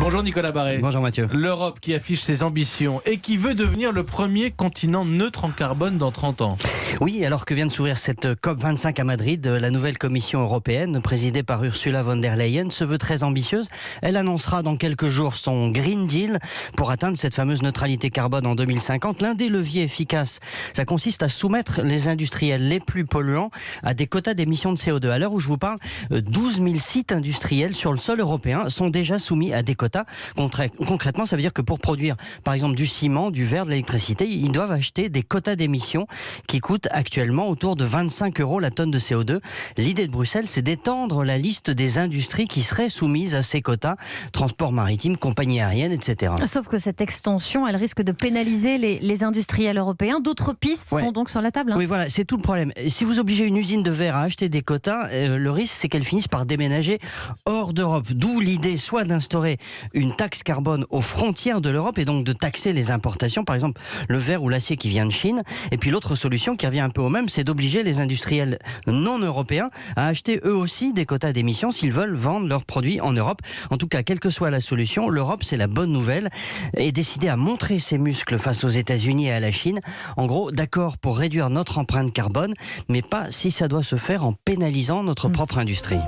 Bonjour Nicolas Barré. Bonjour Mathieu. L'Europe qui affiche ses ambitions et qui veut devenir le premier continent neutre en carbone dans 30 ans. Oui, alors que vient de s'ouvrir cette COP25 à Madrid, la nouvelle Commission européenne, présidée par Ursula von der Leyen, se veut très ambitieuse. Elle annoncera dans quelques jours son Green Deal pour atteindre cette fameuse neutralité carbone en 2050. L'un des leviers efficaces, ça consiste à soumettre les industriels les plus polluants à des quotas d'émissions de CO2. À l'heure où je vous parle, 12 000 sites industriels sur le sol européen sont déjà soumis à des quotas. Concrètement, ça veut dire que pour produire, par exemple, du ciment, du verre, de l'électricité, ils doivent acheter des quotas d'émissions qui coûtent actuellement autour de 25 € la tonne de CO2. L'idée de Bruxelles, c'est d'étendre la liste des industries qui seraient soumises à ces quotas, transport maritime, compagnie aérienne, etc. Sauf que cette extension, elle risque de pénaliser les industriels européens. D'autres pistes sont donc sur la table. Oui, voilà, c'est tout le problème. Si vous obligez une usine de verre à acheter des quotas, le risque, c'est qu'elle finisse par déménager hors d'Europe. D'où l'idée soit d'instaurer une taxe carbone aux frontières de l'Europe et donc de taxer les importations, par exemple le verre ou l'acier qui vient de Chine. Et puis l'autre solution qui revient un peu au même, c'est d'obliger les industriels non européens à acheter eux aussi des quotas d'émissions s'ils veulent vendre leurs produits en Europe. En tout cas, quelle que soit la solution, l'Europe, c'est la bonne nouvelle, est décidée à montrer ses muscles face aux États-Unis et à la Chine. En gros, d'accord pour réduire notre empreinte carbone, mais pas si ça doit se faire en pénalisant notre propre industrie.